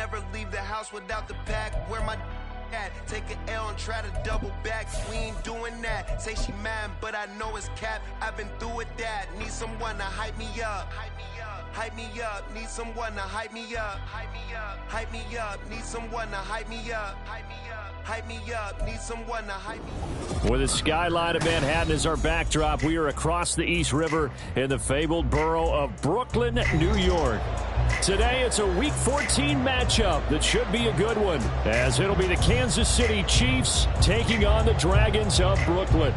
never leave the house without the pack. Where my at? Take an L and try to double back. We ain't doing that. Say she mad, but I know it's cap. I've been through with that. Need someone to hype me up. Hype me up. Hype me up. Need someone to hype me up. Hype me up. Hype me up. Need someone to hype me up. Hype me up. Hype me up. Need someone to hype me up. With the skyline of Manhattan as our backdrop, we are across the East River in the fabled borough of Brooklyn, New York. Today, it's a Week 14 matchup that should be a good one, as it'll be the Kansas City Chiefs taking on the Dragons of Brooklyn.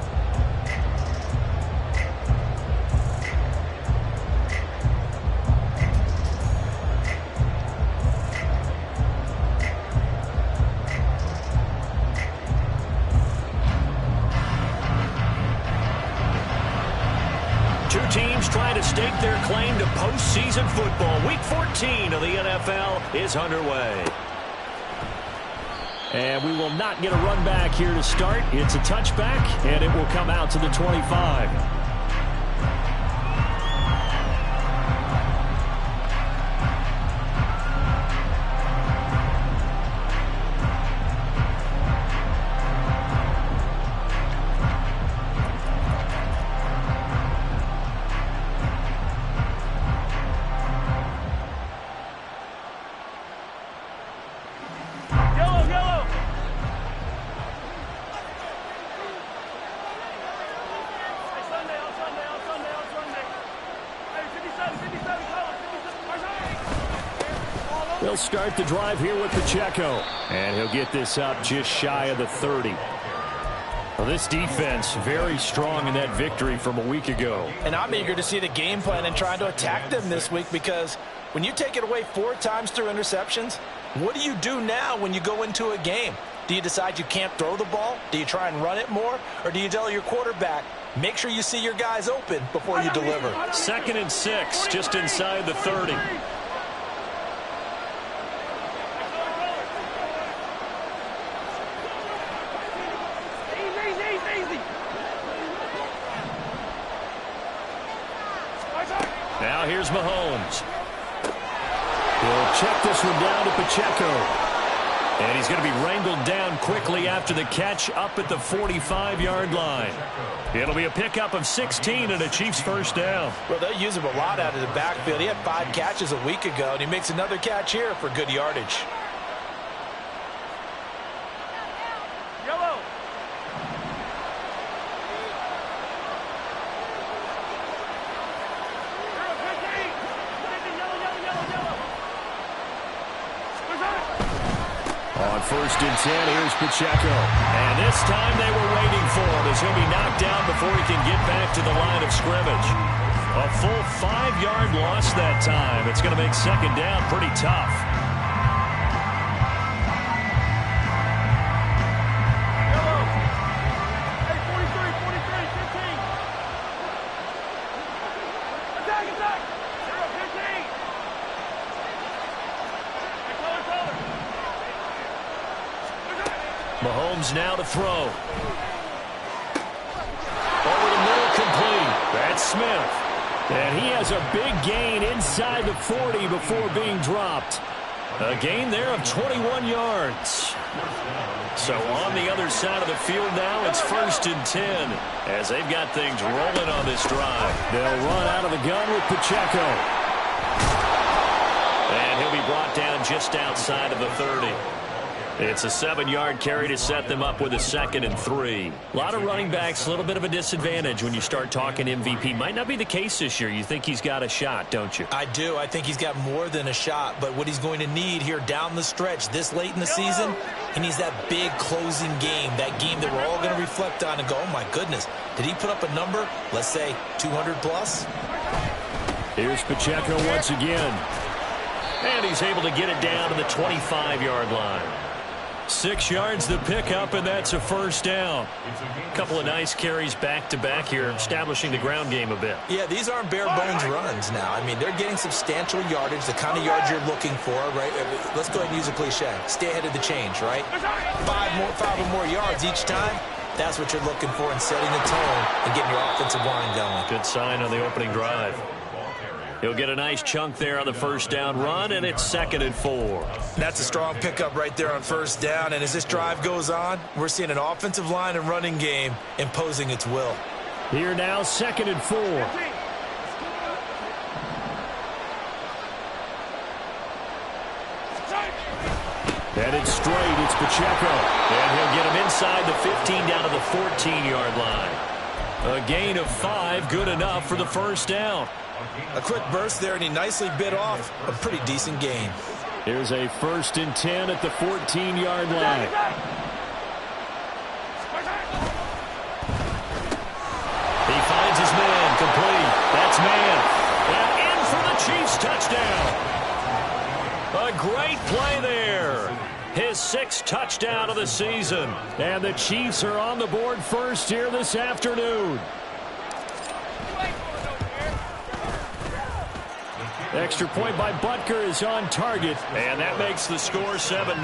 Two teams trying to stake their claim to postseason football. Week 14 of the NFL is underway. And we will not get a run back here to start. It's a touchback, and it will come out to the 25. They'll start the drive here with Pacheco. And he'll get this up just shy of the 30. Well, this defense very strong in that victory from a week ago. And I'm eager to see the game plan and trying to attack them this week, because when you take it away 4 times through interceptions, what do you do now when you go into a game? Do you decide you can't throw the ball? Do you try and run it more? Or do you tell your quarterback, make sure you see your guys open before you deliver? 2nd and 6, just inside the 30. Now here's Mahomes. He'll check this one down to Pacheco. And he's going to be wrangled down quickly after the catch up at the 45-yard line. It'll be a pickup of 16 and a Chiefs first down. Well, they use him a lot out of the backfield. He had 5 catches a week ago, and he makes another catch here for good yardage. On 1st and 10, here's Pacheco. And this time they were waiting for him, as he'll be knocked down before he can get back to the line of scrimmage. A full 5-yard loss that time. It's going to make 2nd down pretty tough. Mahomes now to throw. Over the middle, complete. That's Smith. And he has a big gain inside the 40 before being dropped. A gain there of 21 yards. So on the other side of the field now, it's 1st and 10, as they've got things rolling on this drive. They'll run out of the gun with Pacheco. And he'll be brought down just outside of the 30. It's a 7-yard carry to set them up with a 2nd and 3. A lot of running backs, a little bit of a disadvantage when you start talking MVP. Might not be the case this year. You think he's got a shot, don't you? I do. I think he's got more than a shot. But what he's going to need here down the stretch this late in the season, he needs that big closing game, that game that we're all going to reflect on and go, oh, my goodness, did he put up a number, let's say 200 plus? Here's Pacheco once again. And he's able to get it down to the 25-yard line. 6 yards the pickup, and that's a first down. A couple of nice carries back-to-back here, establishing the ground game a bit. Yeah, these aren't bare-bones runs now. I mean, they're getting substantial yardage, the kind of yards you're looking for, right? Let's go ahead and use a cliche. Stay ahead of the change, right? 5 or more yards each time. That's what you're looking for in setting the tone and getting your offensive line going. Good sign on the opening drive. He'll get a nice chunk there on the first down run, and it's 2nd and 4. That's a strong pickup right there on first down, and as this drive goes on, we're seeing an offensive line and running game imposing its will. Here now, 2nd and 4. Headed straight, it's Pacheco. And he'll get him inside the 15 down to the 14-yard line. A gain of 5, good enough for the first down. A quick burst there, and he nicely bit off a pretty decent gain. Here's a 1st and 10 at the 14-yard line. He finds his man, complete. That's man. And in for the Chiefs touchdown. A great play there. His 6th touchdown of the season. And the Chiefs are on the board first here this afternoon. Extra point by Butker is on target, and that makes the score 7-0.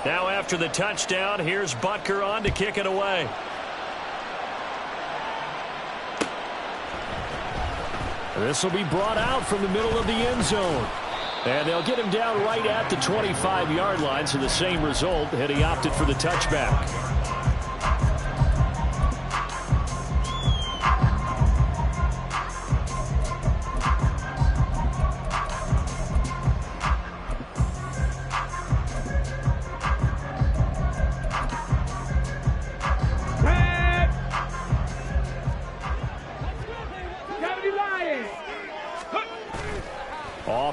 Now after the touchdown, here's Butker on to kick it away. This will be brought out from the middle of the end zone. And they'll get him down right at the 25-yard line, so the same result, and he opted for the touchback.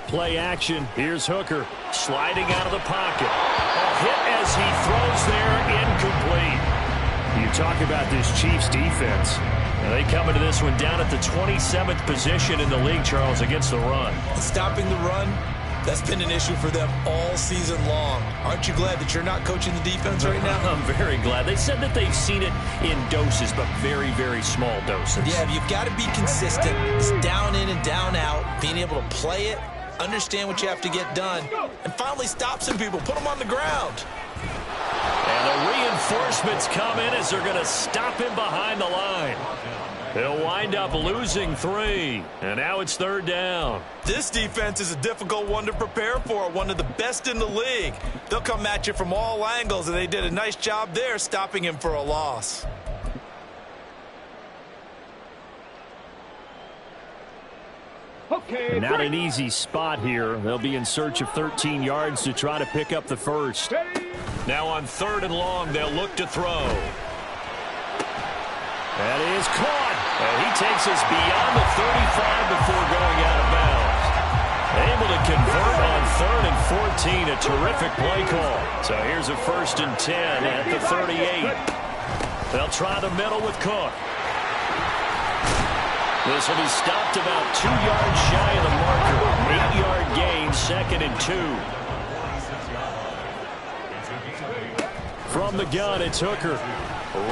Play action. Here's Hooker sliding out of the pocket. A hit as he throws there, incomplete. You talk about this Chiefs defense. They come into this one down at the 27th position in the league, Charles, against the run. Stopping the run, that's been an issue for them all season long. Aren't you glad that you're not coaching the defense right now? I'm very glad. They said that they've seen it in doses, but very, very small doses. Yeah, you've got to be consistent. It's down in and down out, being able to play it, understand what you have to get done, and finally stop some people, put them on the ground. And the reinforcements come in as they're going to stop him behind the line. He'll wind up losing 3, and now it's 3rd down. This defense is a difficult one to prepare for, one of the best in the league. They'll come at you from all angles, and they did a nice job there stopping him for a loss. Not an easy spot here. They'll be in search of 13 yards to try to pick up the first. Now on 3rd and long, they'll look to throw. That is caught. And he takes us beyond the 35 before going out of bounds. Able to convert on 3rd and 14. A terrific play call. So here's a 1st and 10 at the 38. They'll try the middle with Cook. This will be stopped about 2 yards shy of the marker. 8-yard gain, 2nd and 2. From the gun, it's Hooker.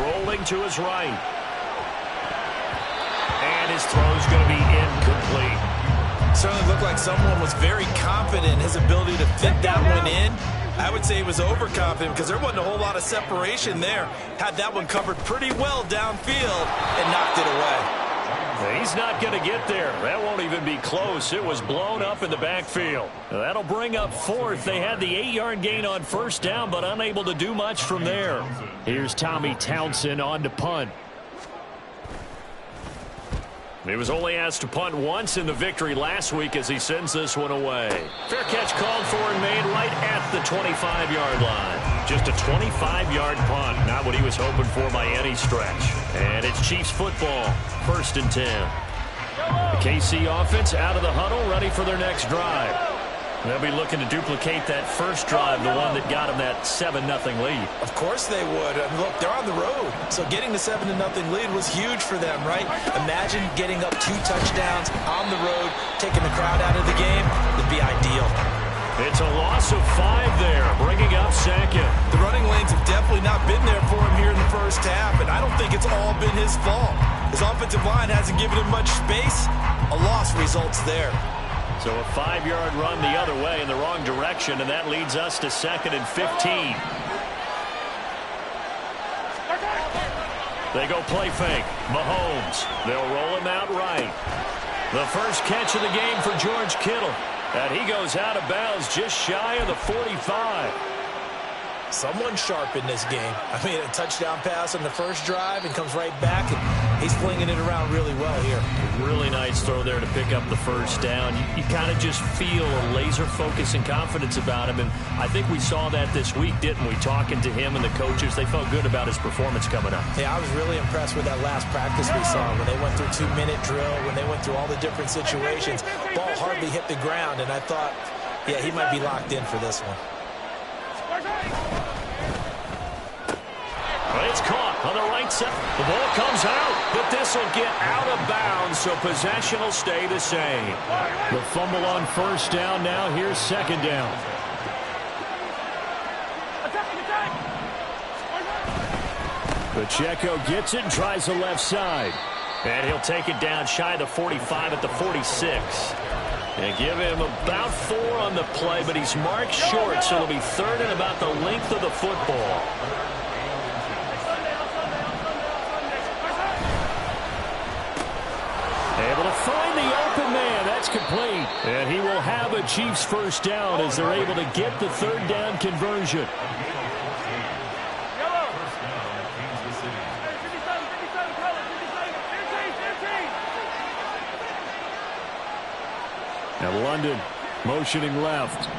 Rolling to his right. And his throw's going to be incomplete. Certainly looked like someone was very confident in his ability to fit that one in. I would say he was overconfident because there wasn't a whole lot of separation there. Had that one covered pretty well downfield and knocked it away. He's not going to get there. That won't even be close. It was blown up in the backfield. That'll bring up 4th. They had the 8-yard gain on 1st down, but unable to do much from there. Here's Tommy Townsend on to punt. He was only asked to punt once in the victory last week as he sends this one away. Fair catch called for and made right at the 25-yard line. Just a 25-yard punt, not what he was hoping for by any stretch. And it's Chiefs football, 1st and 10. The KC offense out of the huddle, ready for their next drive. They'll be looking to duplicate that first drive, the one that got them that 7-0 lead. Of course they would. Look, they're on the road. So getting the 7-0 lead was huge for them, right? Imagine getting up 2 touchdowns on the road, taking the crowd out of the game. It'd be ideal. It's a loss of 5 there, bringing up 2nd. The running lanes have definitely not been there for him here in the first half, and I don't think it's all been his fault. His offensive line hasn't given him much space. A loss results there. So a 5-yard run the other way in the wrong direction, and that leads us to 2nd and 15. They go play fake. Mahomes. They'll roll him out right. The first catch of the game for George Kittle. And he goes out of bounds just shy of the 45. Someone sharp in this game. I mean, a touchdown pass on the first drive and comes right back, and he's flinging it around really well here. Really nice throw there to pick up the first down. You kind of just feel a laser focus and confidence about him, and I think we saw that this week, didn't we? Talking to him and the coaches, they felt good about his performance coming up. Yeah, I was really impressed with that last practice we saw when they went through 2-minute drill, when they went through all the different situations. Ball hardly hit the ground, and I thought, yeah, he might be locked in for this one. It's caught on the right side. The ball comes out, but this will get out of bounds, so possession will stay the same. The fumble on first down. Now here's second down. Pacheco gets it and tries the left side. And he'll take it down shy of the 45 at the 46. They give him about 4 on the play, but he's marked short, so it'll be 3rd and about the length of the football. Able to find the open man. That's complete. And he will have a Chiefs first down as they're able to get the 3rd down conversion. Now London motioning left.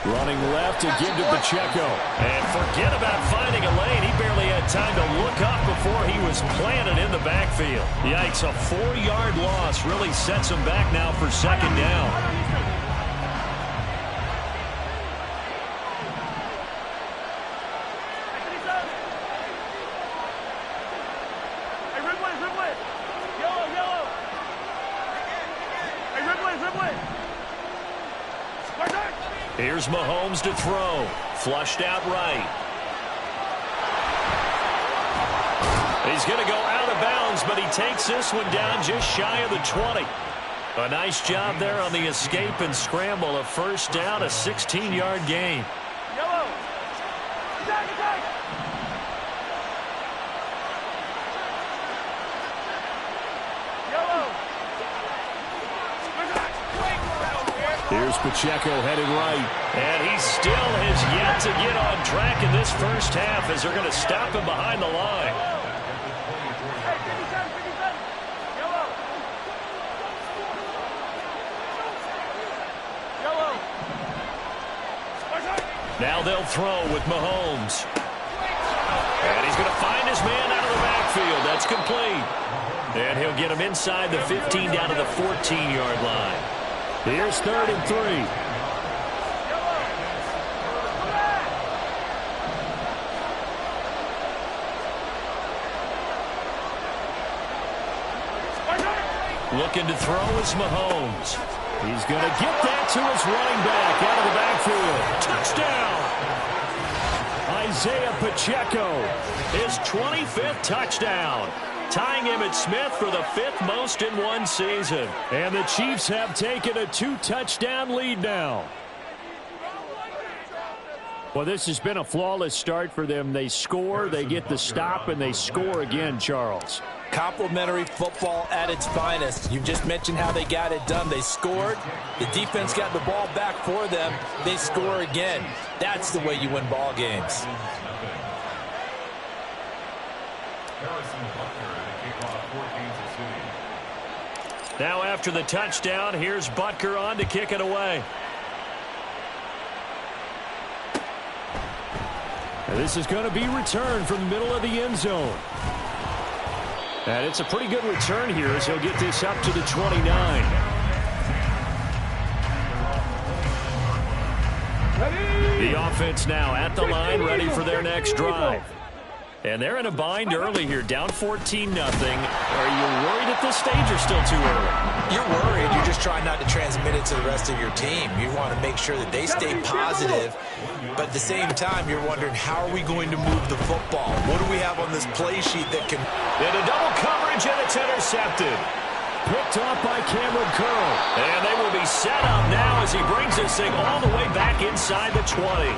Running left to give to Pacheco. And forget about finding a lane. He barely had time to look up before he was planted in the backfield. Yikes, a 4-yard loss really sets him back now for second down. Here's Mahomes to throw. Flushed out right. He's going to go out of bounds, but he takes this one down just shy of the 20. A nice job there on the escape and scramble. A first down, a 16-yard gain. Yellow. Attack, attack. Here's Pacheco headed right. And he still has yet to get on track in this first half as they're going to stop him behind the line. Now they'll throw with Mahomes. And he's going to find his man out of the backfield. That's complete. And he'll get him inside the 15 down to the 14-yard line. Here's 3rd and 3. Looking to throw is Mahomes. He's going to get that to his running back out of the backfield. Touchdown! Isaiah Pacheco, his 25th touchdown. Tying Emmitt Smith for the 5th most in one season. And the Chiefs have taken a 2-touchdown lead now. Well, this has been a flawless start for them. They score, they get the stop, and they score again, Charles. Complimentary football at its finest. You just mentioned how they got it done. They scored. The defense got the ball back for them. They score again. That's the way you win ball games. Now after the touchdown, here's Butker on to kick it away. And this is going to be returned from the middle of the end zone. And it's a pretty good return here as he'll get this up to the 29. The offense now at the line, ready for their next drive. And they're in a bind early here, down 14-0. Are you worried at this stage or still too early? You're worried. You're just trying not to transmit it to the rest of your team. You want to make sure that they stay positive. But at the same time, you're wondering, how are we going to move the football? What do we have on this play sheet that can... And a double coverage, and it's intercepted. Picked off by Cameron Curl. And they will be set up now as he brings this thing all the way back inside the 20.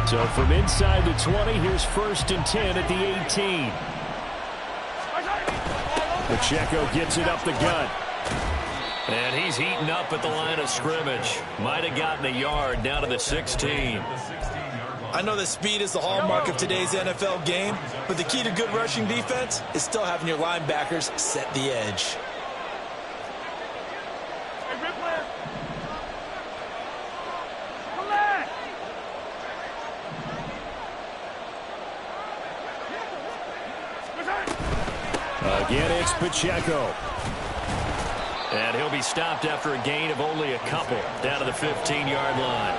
So from inside the 20, here's 1st and 10 at the 18. Pacheco gets it up the gut. And he's heating up at the line of scrimmage. Might have gotten a yard down to the 16. I know that speed is the hallmark of today's NFL game, but the key to good rushing defense is still having your linebackers set the edge. Again, it's Pacheco. And he'll be stopped after a gain of only a couple down to the 15-yard line.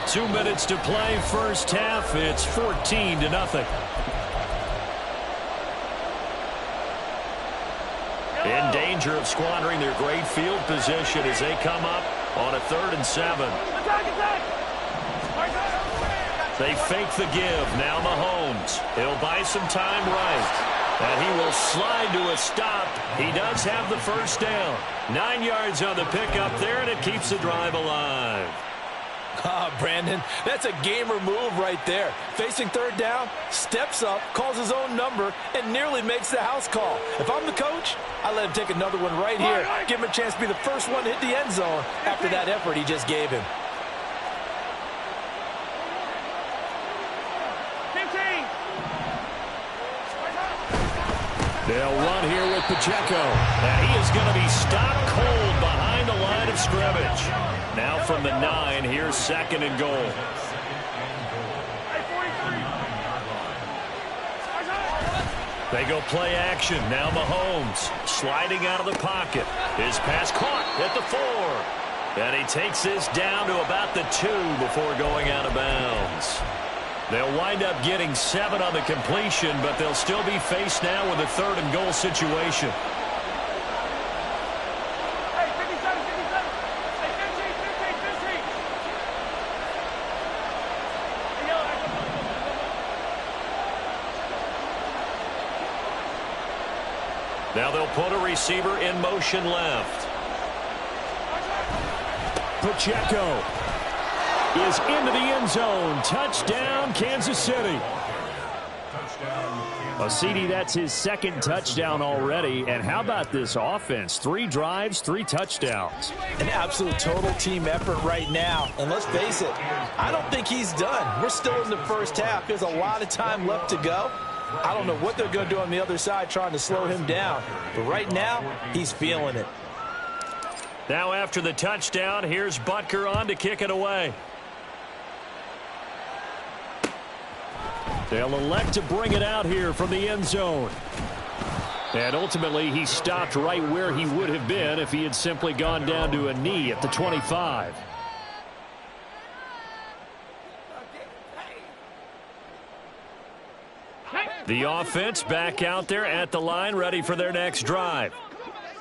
2 minutes to play, first half. It's 14-0. In danger of squandering their great field position as they come up on a 3rd and 7. They fake the give. Now Mahomes. He'll buy some time right. And he will slide to a stop. He does have the first down. 9 yards on the pickup there, and it keeps the drive alive. Brandon, that's a gamer move right there. Facing 3rd down, steps up, calls his own number, and nearly makes the house call. If I'm the coach, I let him take another one right here. Give him a chance to be the first one to hit the end zone after that effort he just gave him. They'll run here with Pacheco. And he is going to be stopped cold behind the line of scrimmage. Now from the 9, here's 2nd and goal. They go play action. Now Mahomes sliding out of the pocket. His pass caught at the 4. And he takes this down to about the 2 before going out of bounds. They'll wind up getting 7 on the completion, but they'll still be faced now with a 3rd and goal situation. Hey, 57, 57. Hey, 15, 15. Now they'll put a receiver in motion left. Pacheco is into the end zone. Touchdown, Kansas City. CD, that's his 2nd touchdown already. And how about this offense? 3 drives, 3 touchdowns. An absolute total team effort right now. And let's face it, I don't think he's done. We're still in the first half. There's a lot of time left to go. I don't know what they're going to do on the other side trying to slow him down. But right now, he's feeling it. Now after the touchdown, here's Butker on to kick it away. They'll elect to bring it out here from the end zone. And ultimately, he stopped right where he would have been if he had simply gone down to a knee at the 25. The offense back out there at the line, ready for their next drive.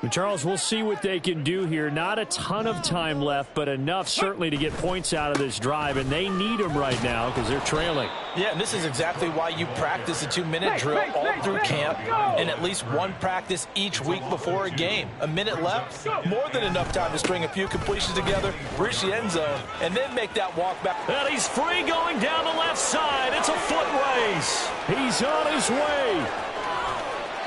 Charles, we'll see what they can do here. Not a ton of time left, but enough certainly to get points out of this drive, and they need them right now because they're trailing. Yeah, and this is exactly why you practice a 2-minute drill all through camp and at least one practice each week before a game. A minute left, more than enough time to string a few completions together, reach the end zone, and then make that walk back. And he's free going down the left side. It's a foot race. He's on his way.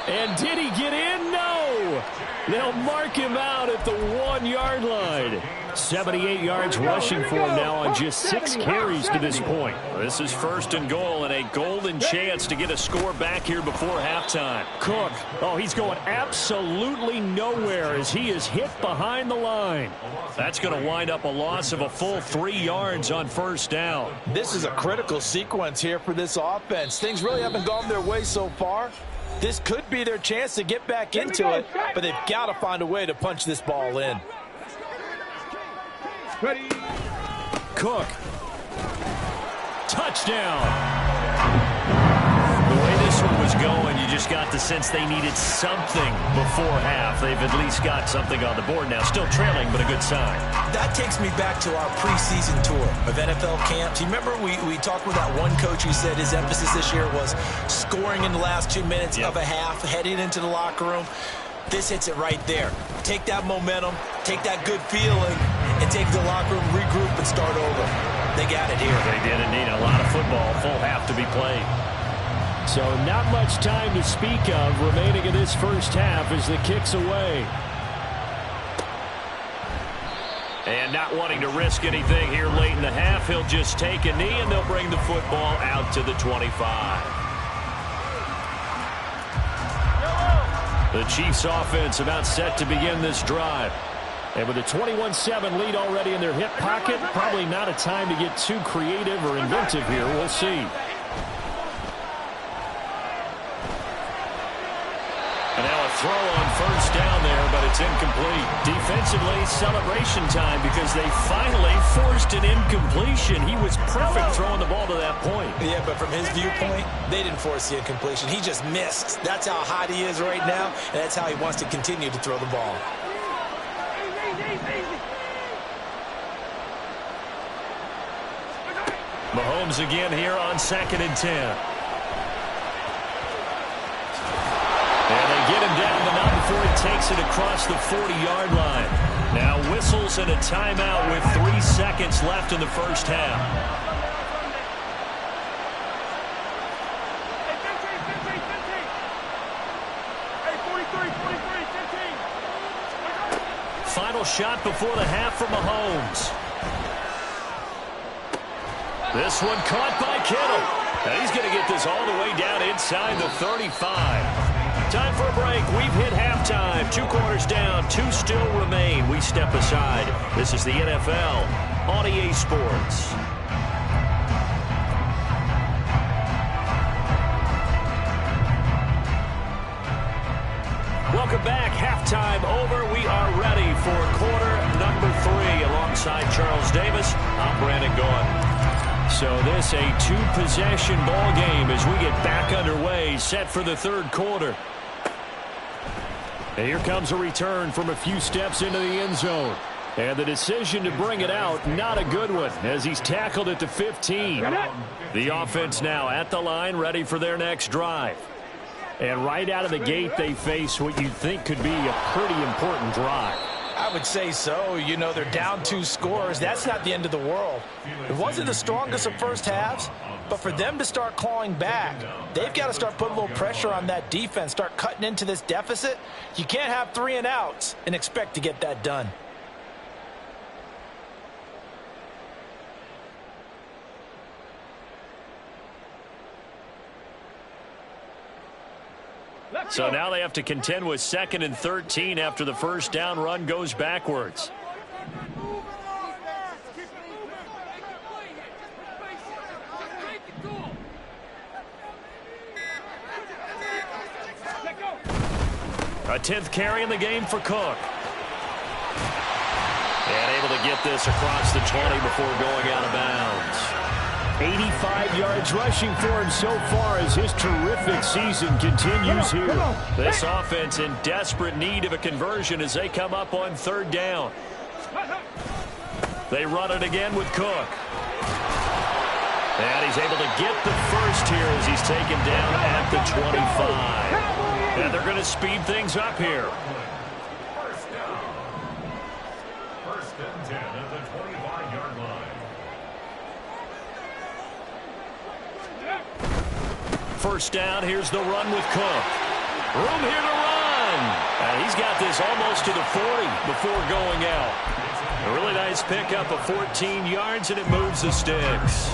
And did he get in? No. They'll mark him out at the 1-yard line. 78 yards rushing for him now on just 6 carries to this point. This is 1st and goal and a golden chance to get a score back here before halftime. Cook, he's going absolutely nowhere as he is hit behind the line. That's going to wind up a loss of a full 3 yards on 1st down. This is a critical sequence here for this offense. Things really haven't gone their way so far. This could be their chance to get back into it, but they've got to find a way to punch this ball in. Ready. Cook. Touchdown. The way this this one was going, you just got the sense they needed something before half. They've at least got something on the board now. Still trailing, but a good sign. That takes me back to our preseason tour of NFL camps. You remember we talked with that one coach who said his emphasis this year was scoring in the last 2 minutes of a half, heading into the locker room. This hits it right there. Take that momentum, take that good feeling, and take the locker room, regroup, and start over. They got it here. They did indeed. A lot of football, full half to be played. So not much time to speak of remaining in this first half as the kick's away. And not wanting to risk anything here late in the half, he'll just take a knee, and they'll bring the football out to the 25. The Chiefs offense about set to begin this drive. And with a 21-7 lead already in their hip pocket, probably not a time to get too creative or inventive here. We'll see. And now a throw on first down there, but it's incomplete. Defensively, celebration time because they finally forced an incompletion. He was perfect throwing the ball to that point. Yeah, but from his viewpoint, they didn't force the incompletion. He just missed. That's how hot he is right now, and that's how he wants to continue to throw the ball. Mahomes again here on 2nd and 10. And they get him down, but not before he takes it across the 40-yard line. Now whistles and a timeout with 3 seconds left in the first half. Final shot before the half for Mahomes. This one caught by Kittle. Now he's going to get this all the way down inside the 35. Time for a break. We've hit halftime. 2 quarters down. 2 still remain. We step aside. This is the NFL on EA Sports. Welcome back. Halftime over. We are ready for quarter number 3. Alongside Charles Davis, I'm Brandon Gaudin. So this a 2-possession ball game as we get back underway, set for the 3rd quarter. And here comes a return from a few steps into the end zone. And the decision to bring it out, not a good one, as he's tackled at the 15. The offense now at the line, ready for their next drive. And right out of the gate, they face what you'd think could be a pretty important drive. I would say so. You know, they're down 2 scores. That's not the end of the world. It wasn't the strongest of first halves, but for them to start clawing back, they've got to start putting a little pressure on that defense, start cutting into this deficit. You can't have 3 and outs and expect to get that done. So now they have to contend with 2nd and 13 after the first down run goes backwards. A 10th carry in the game for Cook. And able to get this across the 20 before going out of bounds. 85 yards rushing for him so far as his terrific season continues here. This offense in desperate need of a conversion as they come up on 3rd down. They run it again with Cook. And he's able to get the first here as he's taken down at the 25. And they're going to speed things up here. First and 10 at the 25-yard line. First down, here's the run with Cook. Room here to run. And he's got this almost to the 40 before going out. A really nice pickup of 14 yards, and it moves the sticks.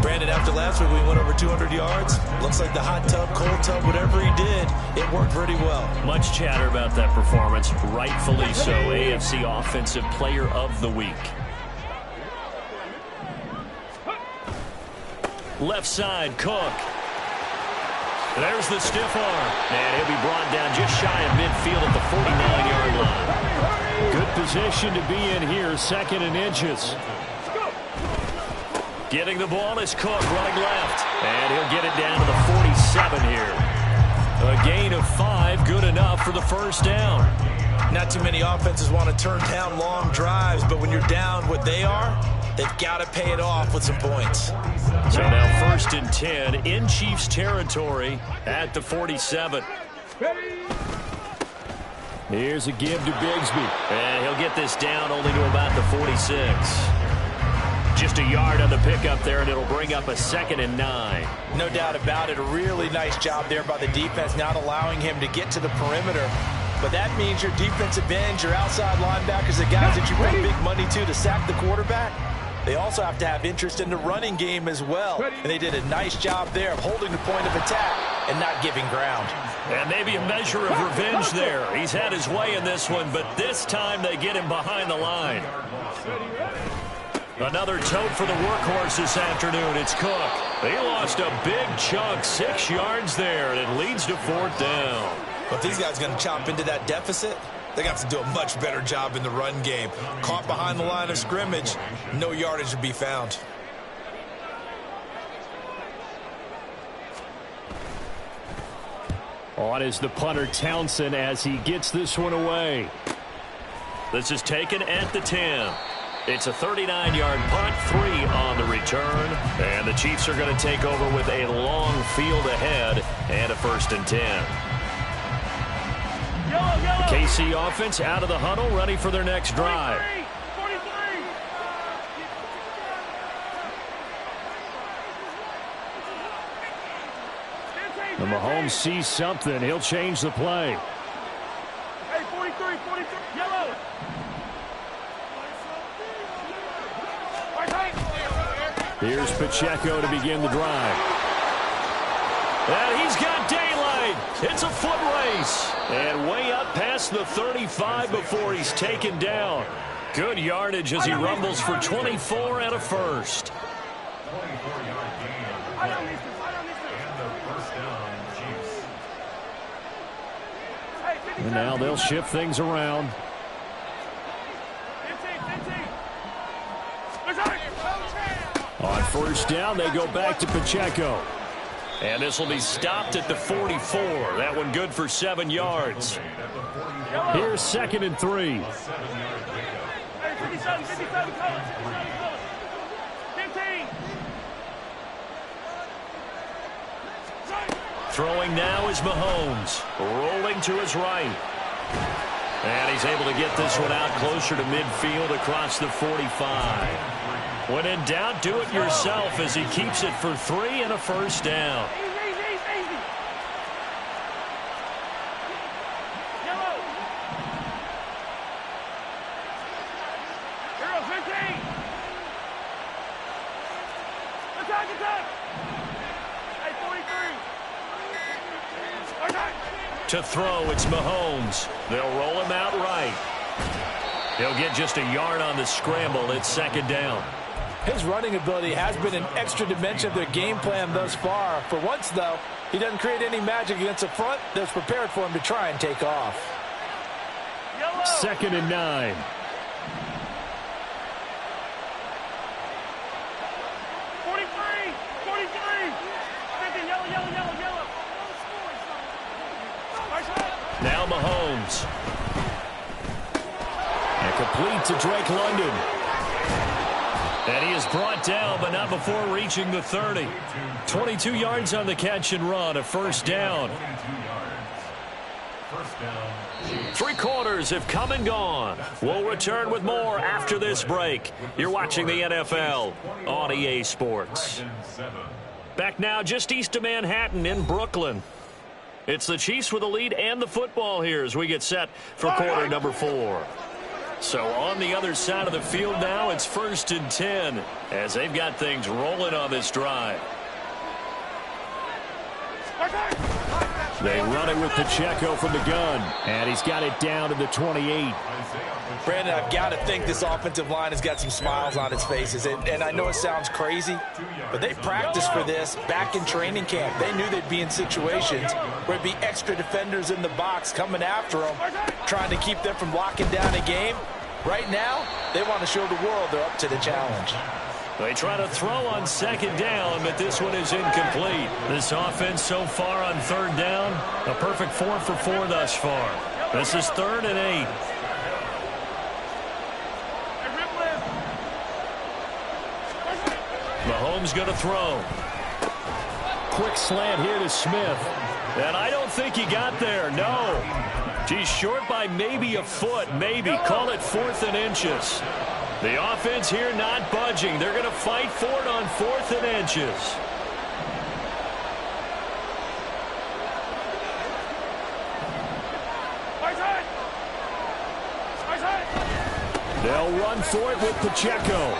Brandon, after last week, we went over 200 yards. Looks like the hot tub, cold tub, whatever he did, it worked pretty well. Much chatter about that performance. Rightfully so. AFC Offensive Player of the Week. Left side, Cook. There's the stiff arm. And he'll be brought down just shy of midfield at the 49-yard line. Good position to be in here, 2nd and inches. Getting the ball is Cook running left. And he'll get it down to the 47 here. A gain of 5, good enough for the first down. Not too many offenses want to turn down long drives, but when you're down what they are, they've got to pay it off with some points. So now 1st and 10 in Chiefs territory at the 47. Here's a give to Bigsby. And he'll get this down only to about the 46. Just a yard on the pickup there, and it'll bring up a 2nd and 9. No doubt about it. A really nice job there by the defense, not allowing him to get to the perimeter. But that means your defensive ends, your outside linebackers, the guys that you pay big money to sack the quarterback, they also have to have interest in the running game as well. And they did a nice job there of holding the point of attack and not giving ground. And maybe a measure of revenge there. He's had his way in this one, but this time they get him behind the line. Another tote for the workhorse this afternoon. It's Cook. He lost a big chunk, 6 yards there, and it leads to 4th down. But if these guys are going to chop into that deficit, they're going to have to do a much better job in the run game. Caught behind the line of scrimmage, no yardage to be found. On is the punter Townsend as he gets this one away. This is taken at the 10. It's a 39-yard punt, 3 on the return. And the Chiefs are going to take over with a long field ahead and a 1st and 10. The KC offense out of the huddle, ready for their next drive. 43. And Mahomes sees something. He'll change the play. Hey, 43, yellow. Here's Pacheco to begin the drive. And he's got daylight. It's a foot race. And way up past the 35 before he's taken down. Good yardage as he rumbles for 24 and a first. 24-yard gain. And the first down, Chiefs. And now they'll shift things around. 15. On 1st down, they go back to Pacheco. And this will be stopped at the 44. That one good for 7 yards. Here's 2nd and 3. Hey, 57, 15. Throwing now is Mahomes. Rolling to his right. And he's able to get this one out closer to midfield across the 45. When in doubt, do it yourself as he keeps it for 3 and a first down. Easy. Yellow. Hero 15. Attack. Hey, 43. Attack. To throw, it's Mahomes. They'll roll him out right. He'll get just a yard on the scramble. It's 2nd down. His running ability has been an extra dimension of their game plan thus far. For once, though, he doesn't create any magic against the front that's prepared for him to try and take off. Yellow. 2nd and 9. 43. 50, yellow. Now Mahomes. And complete to Drake London. And he is brought down, but not before reaching the 30. 22 yards on the catch and run, a first down. 3 quarters have come and gone. We'll return with more after this break. You're watching the NFL on EA Sports. Back now just east of Manhattan in Brooklyn. It's the Chiefs with the lead and the football here as we get set for quarter number 4. So on the other side of the field now, it's 1st and 10 as they've got things rolling on this drive. They run it with Pacheco from the gun, and he's got it down to the 28. Brandon, I've got to think this offensive line has got some smiles on its faces. And I know it sounds crazy, but they practiced for this back in training camp. They knew they'd be in situations where it'd be extra defenders in the box coming after them, trying to keep them from locking down a game. Right now, they want to show the world they're up to the challenge. They try to throw on second down, but this one is incomplete. This offense so far on third down, a perfect 4 for 4 thus far. This is 3rd and 8. Mahomes going to throw. Quick slant here to Smith. And I don't think he got there, no. He's short by maybe a foot, maybe. Call it 4th and inches. The offense here not budging. They're going to fight for it on 4th and inches. They'll run for it with Pacheco.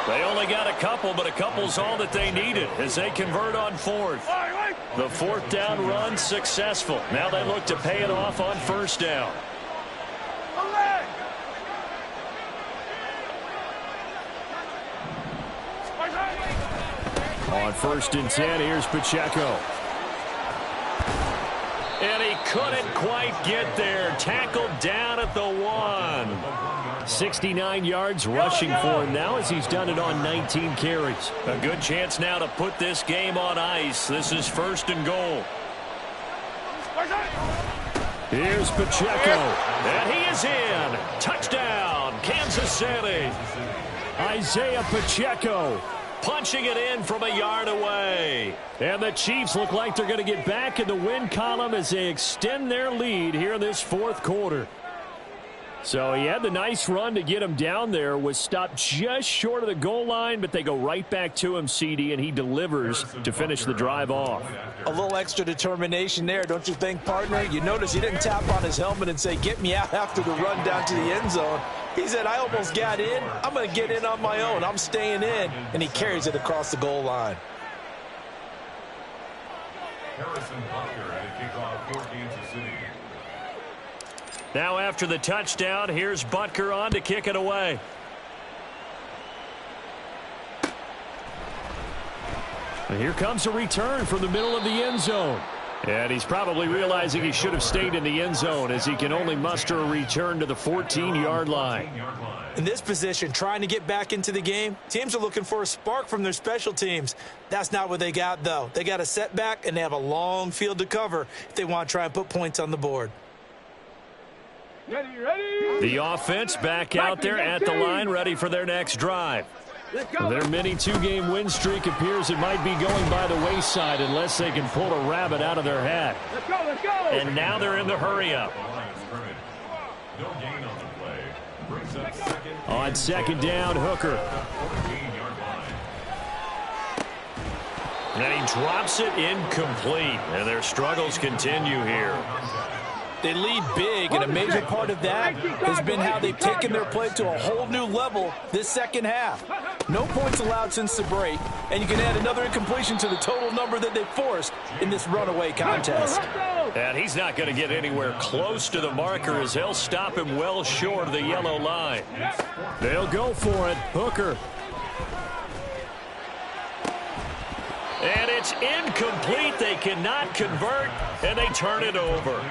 They only got a couple, but a couple's all that they needed as they convert on 4th. The 4th down run successful. Now they look to pay it off on 1st down. On 1st and 10, here's Pacheco. And he couldn't quite get there. Tackled down at the 1. 69 yards rushing for him now as he's done it on 19 carries. A good chance now to put this game on ice. This is 1st and goal. Here's Pacheco. And he is in. Touchdown, Kansas City. Isaiah Pacheco punching it in from a yard away. And the Chiefs look like they're going to get back in the win column as they extend their lead here in this 4th quarter. So he had the nice run to get him down there, was stopped just short of the goal line, but they go right back to him, CD, and he delivers to finish the drive off. A little extra determination there, don't you think, partner? You notice he didn't tap on his helmet and say, get me out after the run down to the end zone. He said, I almost got in. I'm going to get in on my own. I'm staying in. And he carries it across the goal line. Harrison Butker at a kickoff for Kansas City. Now after the touchdown, here's Butker on to kick it away. And here comes a return from the middle of the end zone. And he's probably realizing he should have stayed in the end zone as he can only muster a return to the 14-yard line. In this position, trying to get back into the game, teams are looking for a spark from their special teams. That's not what they got, though. They got a setback, and they have a long field to cover if they want to try and put points on the board. The offense back out there at the line, ready for their next drive. Their mini 2-game win streak appears it might be going by the wayside unless they can pull a rabbit out of their hat. Let's go. And now they're in the hurry-up. No gain on the play. Brings up second. On second down, Hooker. 14-yard line. And he drops it incomplete. And their struggles continue here. They lead big, and a major part of that has been how they've taken their play to a whole new level this second half. No points allowed since the break, and you can add another incompletion to the total number that they forced in this runaway contest. And he's not going to get anywhere close to the marker as they'll stop him well short of the yellow line. They'll go for it. Hooker. And it's incomplete. They cannot convert, and they turn it over.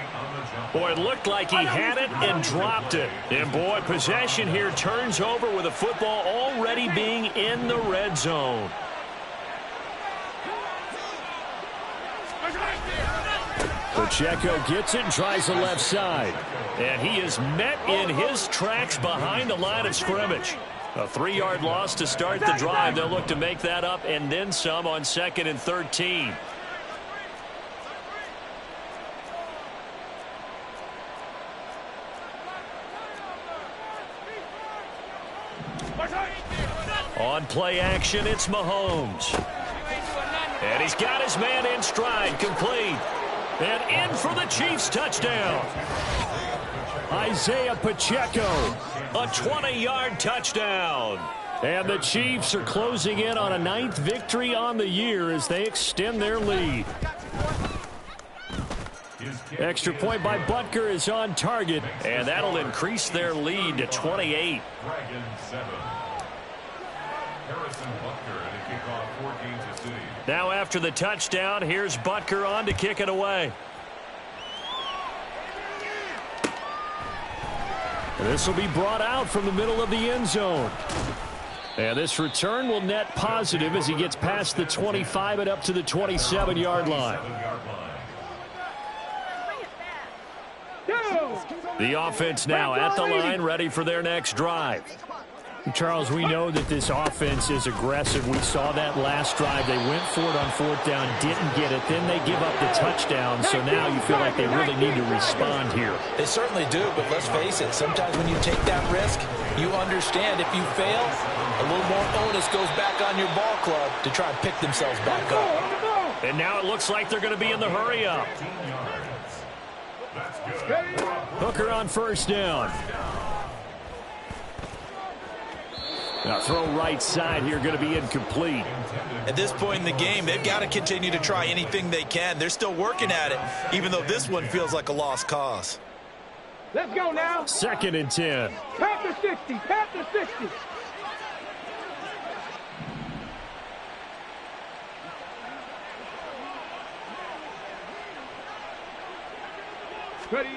Boy, it looked like he had it and dropped it. And, boy, possession here turns over with the football already being in the red zone. Pacheco gets it and tries the left side. And he is met in his tracks behind the line of scrimmage. A 3-yard loss to start the drive. They'll look to make that up and then some on 2nd and 13. On play action, it's Mahomes. And he's got his man in stride, complete. And in for the Chiefs touchdown. Isaiah Pacheco, a 20-yard touchdown. And the Chiefs are closing in on a 9th victory on the year as they extend their lead. Extra point by Butker is on target, and that'll increase their lead to 28. Now after the touchdown, here's Butker on to kick it away. This will be brought out from the middle of the end zone. And this return will net positive as he gets past the 25 and up to the 27-yard line. The offense now at the line, ready for their next drive. Charles, we know that this offense is aggressive. We saw that last drive. They went for it on fourth down, didn't get it. Then they give up the touchdown. So now you feel like they really need to respond here. They certainly do, but let's face it. Sometimes when you take that risk, you understand if you fail, a little more onus goes back on your ball club to try and pick themselves back up. And now it looks like they're going to be in the hurry up. Hooker on first down. Now throw right side here, going to be incomplete. At this point in the game, they've got to continue to try anything they can. They're still working at it, even though this one feels like a lost cause. Let's go now. 2nd and 10. Pat the 60. Pat the 60. Ready.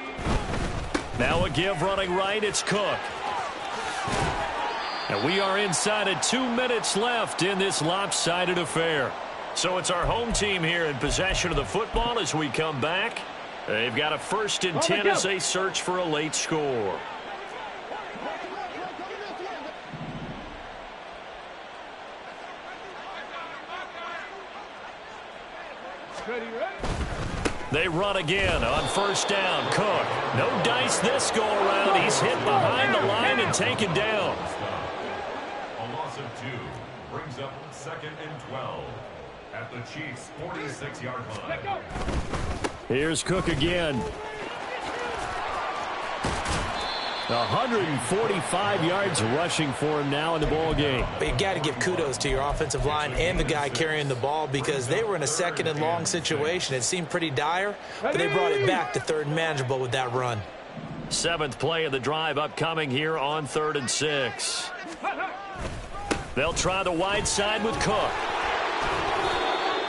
Now a give running right. It's Cook. And we are inside of 2 minutes left in this lopsided affair. So it's our home team here in possession of the football as we come back. They've got a 1st and 10 as they search for a late score. They run again on first down. Cook. No dice this go around. He's hit behind the line and taken down. A loss of 2 brings up 2nd and 12 at the Chiefs' 46-yard line. Here's Cook again. 145 yards rushing for him now in the ball game. But you got to give kudos to your offensive line and the guy carrying the ball because they were in a 2nd and long situation. It seemed pretty dire, but they brought it back to 3rd and manageable with that run. 7th play of the drive upcoming here on 3rd and 6. They'll try the wide side with Cook.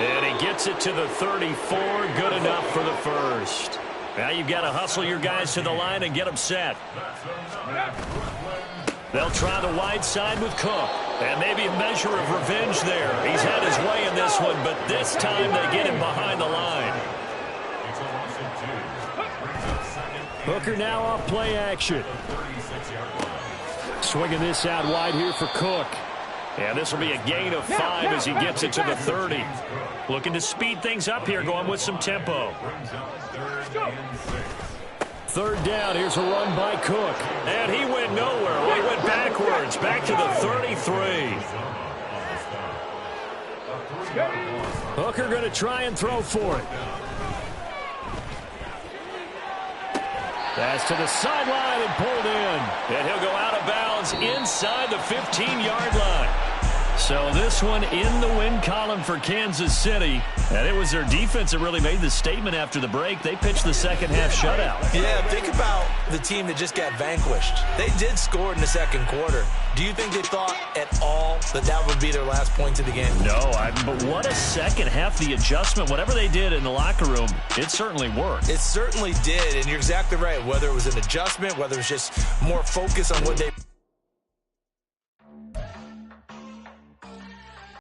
And he gets it to the 34. Good enough for the first. Now you've got to hustle your guys to the line and get them set. They'll try the wide side with Cook. And maybe a measure of revenge there. He's had his way in this one, but this time they get him behind the line. Hooker now off play action. Swinging this out wide here for Cook. And this will be a gain of 5 as he gets it to the 30. Looking to speed things up here, going with some tempo. 3rd down, here's a run by Cook. And he went nowhere. Well, he went backwards, back to the 33. Hooker going to try and throw for it. Pass to the sideline and pulled in. And he'll go out of bounds inside the 15-yard line. So this one in the win column for Kansas City. And it was their defense that really made the statement after the break. They pitched the second-half shutout. Yeah, think about the team that just got vanquished. They did score in the 2nd quarter. Do you think they thought at all that that would be their last points of the game? No, but what a second half. The adjustment, whatever they did in the locker room, it certainly worked. It certainly did, and you're exactly right. Whether it was an adjustment, whether it was just more focus on what they